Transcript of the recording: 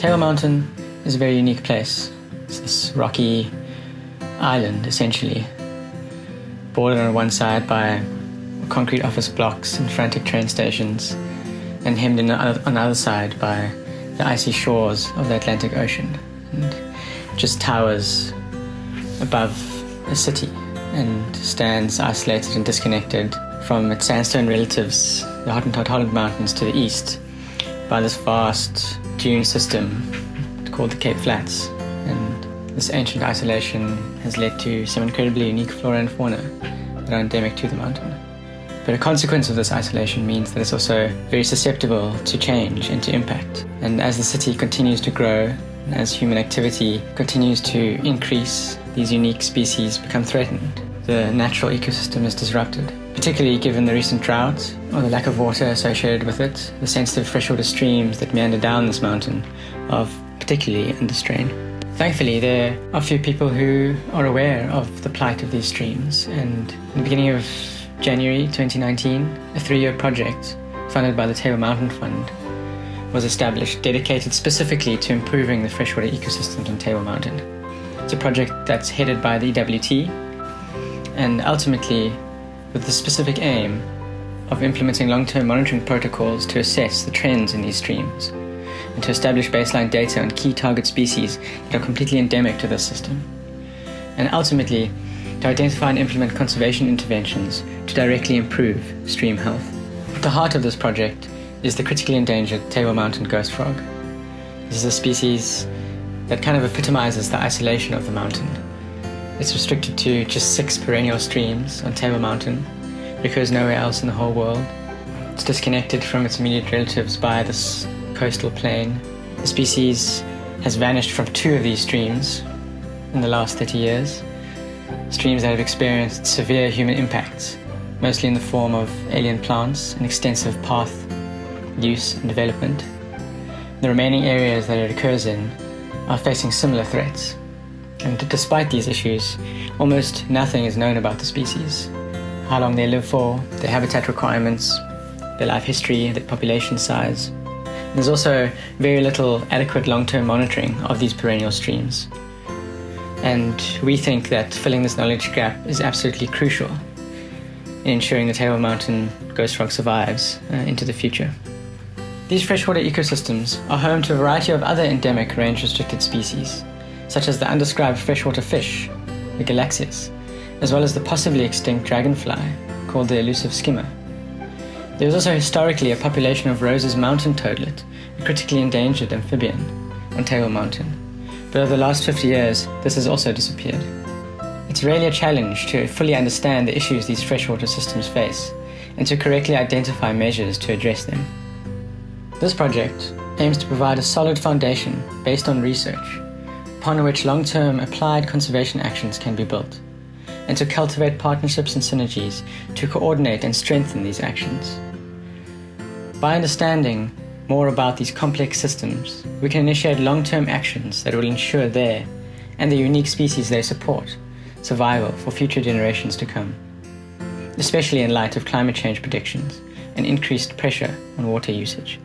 Table Mountain is a very unique place. It's this rocky island, essentially, bordered on one side by concrete office blocks and frantic train stations, and hemmed in on the other side by the icy shores of the Atlantic Ocean, and just towers above a city and stands isolated and disconnected from its sandstone relatives, the Hottentot Holland Mountains to the east, by this vast dune system called the Cape Flats. And this ancient isolation has led to some incredibly unique flora and fauna that are endemic to the mountain. But a consequence of this isolation means that it's also very susceptible to change and to impact. And as the city continues to grow, and as human activity continues to increase, these unique species become threatened. The natural ecosystem is disrupted, particularly given the recent drought or the lack of water associated with it. The sensitive freshwater streams that meander down this mountain are particularly under strain. Thankfully, there are few people who are aware of the plight of these streams, and in the beginning of January 2019, a 3-year project funded by the Table Mountain Fund was established, dedicated specifically to improving the freshwater ecosystems on Table Mountain. It's a project that's headed by the EWT, and ultimately with the specific aim of implementing long-term monitoring protocols to assess the trends in these streams and to establish baseline data on key target species that are completely endemic to this system, and ultimately to identify and implement conservation interventions to directly improve stream health. At the heart of this project is the critically endangered Table Mountain ghost frog. This is a species that kind of epitomizes the isolation of the mountain. It's restricted to just 6 perennial streams on Table Mountain, because nowhere else in the whole world. It's disconnected from its immediate relatives by this coastal plain. The species has vanished from 2 of these streams in the last 30 years, streams that have experienced severe human impacts, mostly in the form of alien plants and extensive path use and development. The remaining areas that it occurs in are facing similar threats. And despite these issues, almost nothing is known about the species: how long they live for, their habitat requirements, their life history, their population size. There's also very little adequate long-term monitoring of these perennial streams. And we think that filling this knowledge gap is absolutely crucial in ensuring the Table Mountain ghost frog survives into the future. These freshwater ecosystems are home to a variety of other endemic range-restricted species, such as the undescribed freshwater fish, the galaxias, as well as the possibly extinct dragonfly, called the elusive skimmer. There was also historically a population of Rose's mountain toadlet, a critically endangered amphibian, on Table Mountain, but over the last 50 years, this has also disappeared. It's really a challenge to fully understand the issues these freshwater systems face, and to correctly identify measures to address them. This project aims to provide a solid foundation based on research, upon which long-term applied conservation actions can be built, and to cultivate partnerships and synergies to coordinate and strengthen these actions. By understanding more about these complex systems, we can initiate long-term actions that will ensure their, and the unique species they support, survival for future generations to come, especially in light of climate change predictions and increased pressure on water usage.